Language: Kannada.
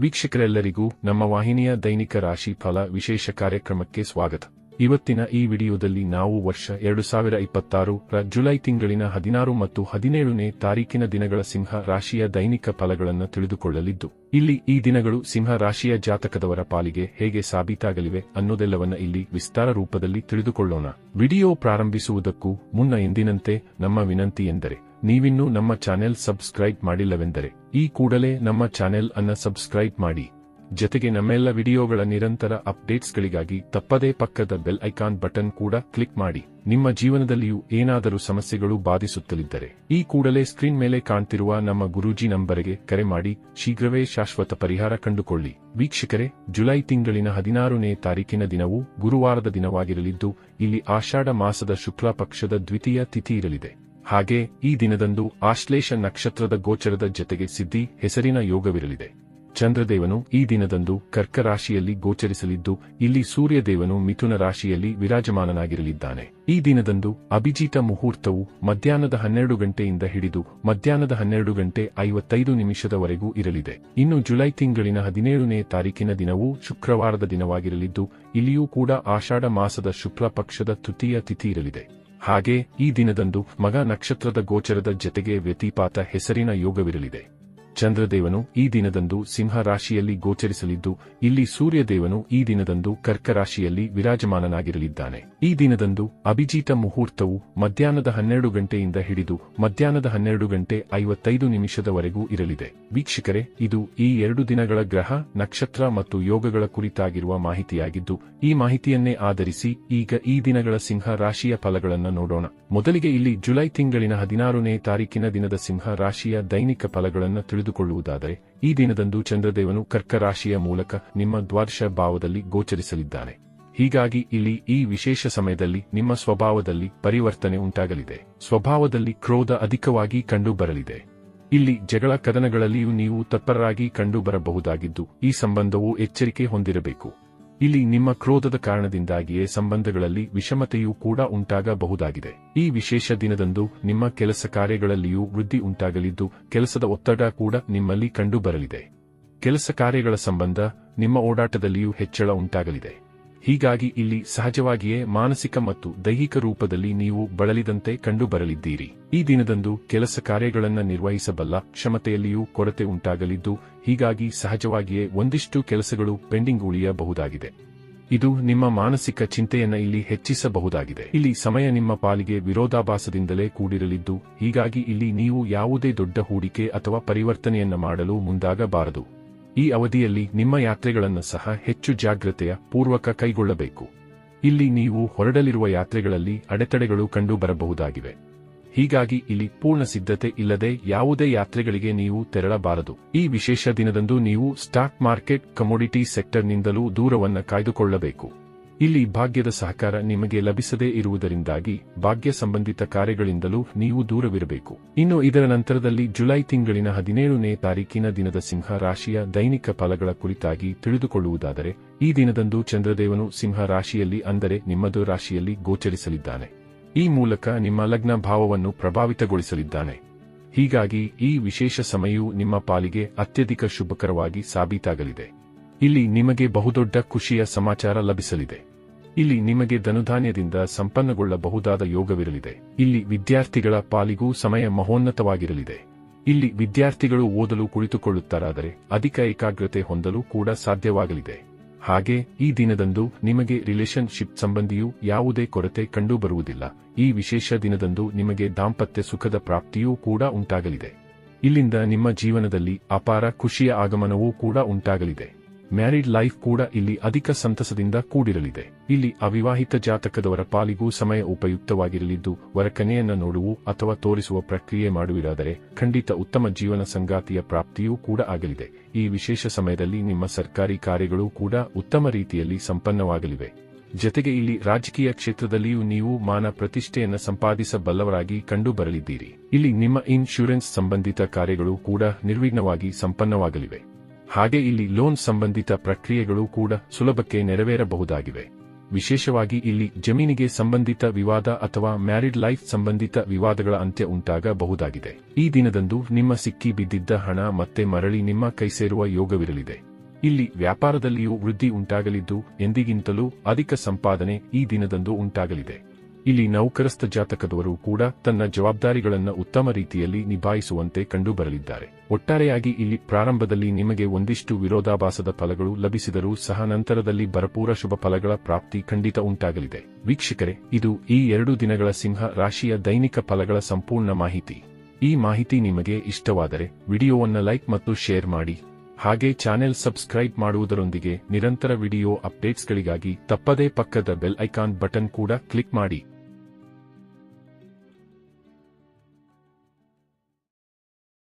ವೀಕ್ಷಕರೆಲ್ಲರಿಗೂ ನಮ್ಮ ವಾಹಿನಿಯ ದೈನಿಕ ರಾಶಿ ಫಲ ವಿಶೇಷ ಕಾರ್ಯಕ್ರಮಕ್ಕೆ ಸ್ವಾಗತ. ಇವತ್ತಿನ ಈ ವಿಡಿಯೋದಲ್ಲಿ ನಾವು ವರ್ಷ 2026 ರ ಜುಲೈ ತಿಂಗಳಿನ 16 ಮತ್ತು 17ನೇ ತಾರೀಕಿನ ದಿನಗಳ ಸಿಂಹ ರಾಶಿಯ ದೈನಿಕ ಫಲಗಳನ್ನು ತಿಳಿದುಕೊಳ್ಳಲಿದ್ದು, ಇಲ್ಲಿ ಈ ದಿನಗಳು ಸಿಂಹ ರಾಶಿಯ ಜಾತಕದವರ ಪಾಲಿಗೆ ಹೇಗೆ ಸಾಬೀತಾಗಲಿವೆ ಅನ್ನೋದೆಲ್ಲವನ್ನ ಇಲ್ಲಿ ವಿಸ್ತಾರ ರೂಪದಲ್ಲಿ ತಿಳಿದುಕೊಳ್ಳೋಣ. ವಿಡಿಯೋ ಪ್ರಾರಂಭಿಸುವುದಕ್ಕೂ ಮುನ್ನ ಎಂದಿನಂತೆ ನಮ್ಮ ವಿನಂತಿ ಎಂದರೆ, ನೀವಿನ್ನೂ ನಮ್ಮ ಚಾನೆಲ್ ಸಬ್ಸ್ಕ್ರೈಬ್ ಮಾಡಿಲ್ಲವೆಂದರೆ ಈ ಕೂಡಲೇ ನಮ್ಮ ಚಾನೆಲ್ ಅನ್ನು ಸಬ್ಸ್ಕ್ರೈಬ್ ಮಾಡಿ. ಜೊತೆಗೆ ನಮ್ಮೆಲ್ಲ ವಿಡಿಯೋಗಳ ನಿರಂತರ ಅಪ್ಡೇಟ್ಸ್ಗಳಿಗಾಗಿ ತಪ್ಪದೇ ಪಕ್ಕದ ಬೆಲ್ ಐಕಾನ್ ಬಟನ್ ಕೂಡ ಕ್ಲಿಕ್ ಮಾಡಿ. ನಿಮ್ಮ ಜೀವನದಲ್ಲಿಯೂ ಏನಾದರೂ ಸಮಸ್ಯೆಗಳು ಬಾಧಿಸುತ್ತಲಿದ್ದರೆ ಈ ಕೂಡಲೇ ಸ್ಕ್ರೀನ್ ಮೇಲೆ ಕಾಣ್ತಿರುವ ನಮ್ಮ ಗುರೂಜಿ ನಂಬರಿಗೆ ಕರೆ ಮಾಡಿ ಶೀಘ್ರವೇ ಶಾಶ್ವತ ಪರಿಹಾರ ಕಂಡುಕೊಳ್ಳಿ. ವೀಕ್ಷಕರೇ, ಜುಲೈ ತಿಂಗಳಿನ 16ನೇ ತಾರೀಕಿನ ದಿನವು ಗುರುವಾರದ ದಿನವಾಗಿರಲಿದ್ದು, ಇಲ್ಲಿ ಆಷಾಢ ಮಾಸದ ಶುಕ್ಲ ಪಕ್ಷದ ದ್ವಿತೀಯ ತಿಥಿ ಇರಲಿದೆ. ಹಾಗೆ ಈ ದಿನದಂದು ಆಶ್ಲೇಷ ನಕ್ಷತ್ರದ ಗೋಚರದ ಜತೆಗೆ ಸಿದ್ಧಿ ಹೆಸರಿನ ಯೋಗವಿರಲಿದೆ. ಚಂದ್ರದೇವನು ಈ ದಿನದಂದು ಕರ್ಕ ರಾಶಿಯಲ್ಲಿ ಗೋಚರಿಸಲಿದ್ದು, ಇಲ್ಲಿ ಸೂರ್ಯದೇವನು ಮಿಥುನ ರಾಶಿಯಲ್ಲಿ ವಿರಾಜಮಾನನಾಗಿರಲಿದ್ದಾನೆ. ಈ ದಿನದಂದು ಅಭಿಜಿತ ಮುಹೂರ್ತವು ಮಧ್ಯಾಹ್ನದ 12 ಗಂಟೆಯಿಂದ ಹಿಡಿದು ಮಧ್ಯಾಹ್ನದ 12 ಗಂಟೆ 55 ನಿಮಿಷದವರೆಗೂ ಇರಲಿದೆ. ಇನ್ನು ಜುಲೈ ತಿಂಗಳಿನ 17ನೇ ತಾರೀಕಿನ ದಿನವೂ ಶುಕ್ರವಾರದ ದಿನವಾಗಿರಲಿದ್ದು, ಇಲ್ಲಿಯೂ ಕೂಡ ಆಷಾಢ ಮಾಸದ ಶುಕ್ಲ ಪಕ್ಷದ ತೃತೀಯ ತಿಥಿ ಇರಲಿದೆ. ಹಾಗೆ ಈ ದಿನದಂದು ಮಗ ನಕ್ಷತ್ರದ ಗೋಚರದ ಜತೆಗೆ ವ್ಯತಿಪಾತ ಹೆಸರಿನ ಯೋಗವಿರಲಿದೆ. ಚಂದ್ರದೇವನು ಈ ದಿನದಂದು ಸಿಂಹ ರಾಶಿಯಲ್ಲಿ ಗೋಚರಿಸಲಿದ್ದು, ಇಲ್ಲಿ ಸೂರ್ಯದೇವನು ಈ ದಿನದಂದು ಕರ್ಕ ರಾಶಿಯಲ್ಲಿ ವಿರಾಜಮಾನನಾಗಿರಲಿದ್ದಾನೆ. ಈ ದಿನದಂದು ಅಭಿಜಿತ ಮುಹೂರ್ತವು ಮಧ್ಯಾಹ್ನದ 12 ಗಂಟೆಯಿಂದ ಹಿಡಿದು ಮಧ್ಯಾಹ್ನದ 12 ಗಂಟೆ 55 ನಿಮಿಷದವರೆಗೂ ಇರಲಿದೆ. ವೀಕ್ಷಕರೇ, ಇದು ಈ 2 ದಿನಗಳ ಗ್ರಹ, ನಕ್ಷತ್ರ ಮತ್ತು ಯೋಗಗಳ ಕುರಿತಾಗಿರುವ ಮಾಹಿತಿಯಾಗಿದ್ದು, ಈ ಮಾಹಿತಿಯನ್ನೇ ಆಧರಿಸಿ ಈಗ ಈ ದಿನಗಳ ಸಿಂಹ ರಾಶಿಯ ಫಲಗಳನ್ನು ನೋಡೋಣ. ಮೊದಲಿಗೆ ಇಲ್ಲಿ ಜುಲೈ ತಿಂಗಳಿನ 16ನೇ ತಾರೀಕಿನ ದಿನದ ಸಿಂಹ ರಾಶಿಯ ದೈನಿಕ ಫಲಗಳನ್ನು ತಿಳಿದುಕೊಳ್ಳುವುದಾದರೆ, ಈ ದಿನದಂದು ಚಂದ್ರದೇವನು ಕರ್ಕ ರಾಶಿಯ ಮೂಲಕ ನಿಮ್ಮ ದ್ವಾದಶ ಭಾವದಲ್ಲಿ ಗೋಚರಿಸಲಿದ್ದಾನೆ. ಹೀಗಾಗಿ ಇಲ್ಲಿ ಈ ವಿಶೇಷ ಸಮಯದಲ್ಲಿ ನಿಮ್ಮ ಸ್ವಭಾವದಲ್ಲಿ ಪರಿವರ್ತನೆ ಉಂಟಾಗಲಿದೆ. ಸ್ವಭಾವದಲ್ಲಿ ಕ್ರೋಧ ಅಧಿಕವಾಗಿ ಕಂಡುಬರಲಿದೆ. ಇಲ್ಲಿ ಜಗಳ ಕದನಗಳಲ್ಲಿಯೂ ನೀವು ತತ್ಪರರಾಗಿ ಕಂಡುಬರಬಹುದಾಗಿದ್ದು, ಈ ಸಂಬಂಧವು ಎಚ್ಚರಿಕೆ ಹೊಂದಿರಬೇಕು. ಇಲ್ಲಿ ನಿಮ್ಮ ಕ್ರೋಧದ ಕಾರಣದಿಂದಾಗಿಯೇ ಸಂಬಂಧಗಳಲ್ಲಿ ವಿಷಮತೆಯೂ ಕೂಡ ಉಂಟಾಗಬಹುದಾಗಿದೆ. ಈ ವಿಶೇಷ ದಿನದಂದು ನಿಮ್ಮ ಕೆಲಸ ಕಾರ್ಯಗಳಲ್ಲಿಯೂ ವೃದ್ಧಿ ಉಂಟಾಗಲಿದ್ದು, ಕೆಲಸದ ಒತ್ತಡ ಕೂಡ ನಿಮ್ಮಲ್ಲಿ ಕಂಡುಬರಲಿದೆ. ಕೆಲಸ ಕಾರ್ಯಗಳ ಸಂಬಂಧ ನಿಮ್ಮ ಓಡಾಟದಲ್ಲಿಯೂ ಹೆಚ್ಚಳ ಉಂಟಾಗಲಿದೆ. ಹೀಗಾಗಿ ಇಲ್ಲಿ ಸಹಜವಾಗಿಯೇ ಮಾನಸಿಕ ಮತ್ತು ದೈಹಿಕ ರೂಪದಲ್ಲಿ ನೀವು ಬಳಲಿದಂತೆ ಕಂಡುಬರಲಿದ್ದೀರಿ. ಈ ದಿನದಂದು ಕೆಲಸ ಕಾರ್ಯಗಳನ್ನು ನಿರ್ವಹಿಸಬಲ್ಲ ಕ್ಷಮತೆಯಲ್ಲಿಯೂ ಕೊರತೆ ಉಂಟಾಗಲಿದ್ದು, ಹೀಗಾಗಿ ಸಹಜವಾಗಿಯೇ ಒಂದಿಷ್ಟು ಕೆಲಸಗಳು ಪೆಂಡಿಂಗ್ ಉಳಿಯಬಹುದಾಗಿದೆ. ಇದು ನಿಮ್ಮ ಮಾನಸಿಕ ಚಿಂತೆಯನ್ನ ಇಲ್ಲಿ ಹೆಚ್ಚಿಸಬಹುದಾಗಿದೆ. ಇಲ್ಲಿ ಸಮಯ ನಿಮ್ಮ ಪಾಲಿಗೆ ವಿರೋಧಾಭಾಸದಿಂದಲೇ ಕೂಡಿರಲಿದ್ದು, ಹೀಗಾಗಿ ಇಲ್ಲಿ ನೀವು ಯಾವುದೇ ದೊಡ್ಡ ಹೂಡಿಕೆ ಅಥವಾ ಪರಿವರ್ತನೆಯನ್ನ ಮಾಡಲು ಮುಂದಾಗಬಾರದು. ಈ ಅವಧಿಯಲ್ಲಿ ನಿಮ್ಮ ಯಾತ್ರೆಗಳನ್ನು ಸಹ ಹೆಚ್ಚು ಜಾಗ್ರತೆಯ ಪೂರ್ವಕ ಕೈಗೊಳ್ಳಬೇಕು. ಇಲ್ಲಿ ನೀವು ಹೊರಡಲಿರುವ ಯಾತ್ರೆಗಳಲ್ಲಿ ಅಡೆತಡೆಗಳು ಕಂಡುಬರಬಹುದಾಗಿವೆ. ಹೀಗಾಗಿ ಇಲ್ಲಿ ಪೂರ್ಣ ಸಿದ್ಧತೆ ಇಲ್ಲದೆ ಯಾವುದೇ ಯಾತ್ರೆಗಳಿಗೆ ನೀವು ತೆರಳಬಾರದು. ಈ ವಿಶೇಷ ದಿನದಂದು ನೀವು ಸ್ಟಾಕ್ ಮಾರ್ಕೆಟ್, ಕಮೋಡಿಟಿ ಸೆಕ್ಟರ್ನಿಂದಲೂ ದೂರವನ್ನು ಕಾಯ್ದುಕೊಳ್ಳಬೇಕು. ಇಲ್ಲಿ ಭಾಗ್ಯದ ಸಹಕಾರ ನಿಮಗೆ ಲಭಿಸದೇ ಇರುವುದರಿಂದಾಗಿ ಭಾಗ್ಯ ಸಂಬಂಧಿತ ಕಾರ್ಯಗಳಿಂದಲೂ ನೀವು ದೂರವಿರಬೇಕು. ಇನ್ನು ಇದರ ನಂತರದಲ್ಲಿ ಜುಲೈ ತಿಂಗಳಿನ 17ನೇ ತಾರೀಕಿನ ದಿನದ ಸಿಂಹ ರಾಶಿಯ ದೈನಿಕ ಫಲಗಳ ಕುರಿತಾಗಿ ತಿಳಿದುಕೊಳ್ಳುವುದಾದರೆ, ಈ ದಿನದಂದು ಚಂದ್ರದೇವನು ಸಿಂಹ ರಾಶಿಯಲ್ಲಿ ಅಂದರೆ ನಿಮ್ಮದು ರಾಶಿಯಲ್ಲಿ ಗೋಚರಿಸಲಿದ್ದಾನೆ. ಈ ಮೂಲಕ ನಿಮ್ಮ ಲಗ್ನ ಭಾವವನ್ನು ಪ್ರಭಾವಿತಗೊಳಿಸಲಿದ್ದಾನೆ. ಹೀಗಾಗಿ ಈ ವಿಶೇಷ ಸಮಯವು ನಿಮ್ಮ ಪಾಲಿಗೆ ಅತ್ಯಧಿಕ ಶುಭಕರವಾಗಿ ಸಾಬೀತಾಗಲಿದೆ. ಇಲ್ಲಿ ನಿಮಗೆ ಬಹುದೊಡ್ಡ ಖುಷಿಯ ಸಮಾಚಾರ ಲಭಿಸಲಿದೆ. ಇಲ್ಲಿ ನಿಮಗೆ ಧನುಧಾನ್ಯದಿಂದ ಸಂಪನ್ನಗೊಳ್ಳಬಹುದಾದ ಯೋಗವಿರಲಿದೆ. ಇಲ್ಲಿ ವಿದ್ಯಾರ್ಥಿಗಳ ಪಾಲಿಗೂ ಸಮಯ ಮಹೋನ್ನತವಾಗಿರಲಿದೆ. ಇಲ್ಲಿ ವಿದ್ಯಾರ್ಥಿಗಳು ಓದಲು ಕುಳಿತುಕೊಳ್ಳುತ್ತಾರಾದರೆ ಅಧಿಕ ಏಕಾಗ್ರತೆ ಹೊಂದಲು ಕೂಡ ಸಾಧ್ಯವಾಗಲಿದೆ. ಹಾಗೆ ಈ ದಿನದಂದು ನಿಮಗೆ ರಿಲೇಶನ್ಶಿಪ್ ಸಂಬಂಧಿಯೂ ಯಾವುದೇ ಕೊರತೆ ಕಂಡುಬರುವುದಿಲ್ಲ. ಈ ವಿಶೇಷ ದಿನದಂದು ನಿಮಗೆ ದಾಂಪತ್ಯ ಸುಖದ ಪ್ರಾಪ್ತಿಯೂ ಕೂಡ ಉಂಟಾಗಲಿದೆ. ಇಲ್ಲಿಂದ ನಿಮ್ಮ ಜೀವನದಲ್ಲಿ ಅಪಾರ ಖುಷಿಯ ಆಗಮನವೂ ಕೂಡ ಉಂಟಾಗಲಿದೆ. ಮ್ಯಾರಿಡ್ ಲೈಫ್ ಕೂಡ ಇಲ್ಲಿ ಅಧಿಕ ಸಂತಸದಿಂದ ಕೂಡಿರಲಿದೆ. ಇಲ್ಲಿ ಅವಿವಾಹಿತ ಜಾತಕದವರ ಪಾಲಿಗೂ ಸಮಯ ಉಪಯುಕ್ತವಾಗಿರಲಿದ್ದು, ವರಕನೆಯನ್ನ ನೋಡುವು ಅಥವಾ ತೋರಿಸುವ ಪ್ರಕ್ರಿಯೆ ಮಾಡುವಿರಾದರೆ ಖಂಡಿತ ಉತ್ತಮ ಜೀವನ ಸಂಗಾತಿಯ ಪ್ರಾಪ್ತಿಯೂ ಕೂಡ ಆಗಲಿದೆ. ಈ ವಿಶೇಷ ಸಮಯದಲ್ಲಿ ನಿಮ್ಮ ಸರ್ಕಾರಿ ಕಾರ್ಯಗಳೂ ಕೂಡ ಉತ್ತಮ ರೀತಿಯಲ್ಲಿ ಸಂಪನ್ನವಾಗಲಿವೆ. ಜತೆಗೆ ಇಲ್ಲಿ ರಾಜಕೀಯ ಕ್ಷೇತ್ರದಲ್ಲಿಯೂ ನೀವು ಮಾನ ಪ್ರತಿಷ್ಠೆಯನ್ನು ಸಂಪಾದಿಸಬಲ್ಲವರಾಗಿ ಕಂಡುಬರಲಿದ್ದೀರಿ. ಇಲ್ಲಿ ನಿಮ್ಮ ಇನ್ಶೂರೆನ್ಸ್ ಸಂಬಂಧಿತ ಕಾರ್ಯಗಳು ಕೂಡ ನಿರ್ವಿಘ್ನವಾಗಿ ಸಂಪನ್ನವಾಗಲಿವೆ. ಹಾಗೆ ಇಲ್ಲಿ ಲೋನ್ ಸಂಬಂಧಿತ ಪ್ರಕ್ರಿಯೆಗಳು ಕೂಡ ಸುಲಭಕ್ಕೆ ನೆರವೇರಬಹುದಾಗಿವೆ. ವಿಶೇಷವಾಗಿ ಇಲ್ಲಿ ಜಮೀನಿಗೆ ಸಂಬಂಧಿತ ವಿವಾದ ಅಥವಾ ಮ್ಯಾರಿಡ್ ಲೈಫ್ ಸಂಬಂಧಿತ ವಿವಾದಗಳ ಅಂತ್ಯ ಉಂಟಾಗಬಹುದಾಗಿದೆ. ಈ ದಿನದಂದು ನಿಮ್ಮ ಸಿಕ್ಕಿ ಬಿದ್ದಿದ್ದ ಹಣ ಮತ್ತೆ ಮರಳಿ ನಿಮ್ಮ ಕೈ ಸೇರುವ ಯೋಗವಿರಲಿದೆ. ಇಲ್ಲಿ ವ್ಯಾಪಾರದಲ್ಲಿಯೂ ವೃದ್ಧಿ ಉಂಟಾಗಲಿದ್ದು ಎಂದಿಗಿಂತಲೂ ಅಧಿಕ ಸಂಪಾದನೆ ಈ ದಿನದಂದು ಉಂಟಾಗಲಿದೆ. ಇಲ್ಲಿ ನೌಕರಸ್ಥ ಜಾತಕದವರು ಕೂಡ ತನ್ನ ಜವಾಬ್ದಾರಿಗಳನ್ನು ಉತ್ತಮ ರೀತಿಯಲ್ಲಿ ನಿಭಾಯಿಸುವಂತೆ ಕಂಡುಬರಲಿದ್ದಾರೆ. ಒಟ್ಟಾರೆಯಾಗಿ ಇಲ್ಲಿ ಪ್ರಾರಂಭದಲ್ಲಿ ನಿಮಗೆ ಒಂದಿಷ್ಟು ವಿರೋಧಾಭಾಸದ ಫಲಗಳು ಲಭಿಸಿದರೂ ಸಹ ನಂತರದಲ್ಲಿ ಭರಪೂರ ಶುಭ ಫಲಗಳ ಪ್ರಾಪ್ತಿ ಖಂಡಿತ ಉಂಟಾಗಲಿದೆ. ವೀಕ್ಷಕರೇ, ಇದು ಈ 2 ದಿನಗಳ ಸಿಂಹ ರಾಶಿಯ ದೈನಿಕ ಫಲಗಳ ಸಂಪೂರ್ಣ ಮಾಹಿತಿ. ಈ ಮಾಹಿತಿ ನಿಮಗೆ ಇಷ್ಟವಾದರೆ ವಿಡಿಯೋವನ್ನು ಲೈಕ್ ಮತ್ತು ಶೇರ್ ಮಾಡಿ. ಹಾಗೆ ಚಾನೆಲ್ ಸಬ್ಸ್ಕ್ರೈಬ್ ಮಾಡುವುದರೊಂದಿಗೆ ನಿರಂತರ ವಿಡಿಯೋ ಅಪ್ಡೇಟ್ಸ್ಗಳಿಗಾಗಿ ತಪ್ಪದೇ ಪಕ್ಕದ ಬೆಲ್ ಐಕಾನ್ ಬಟನ್ ಕೂಡ ಕ್ಲಿಕ್ ಮಾಡಿ.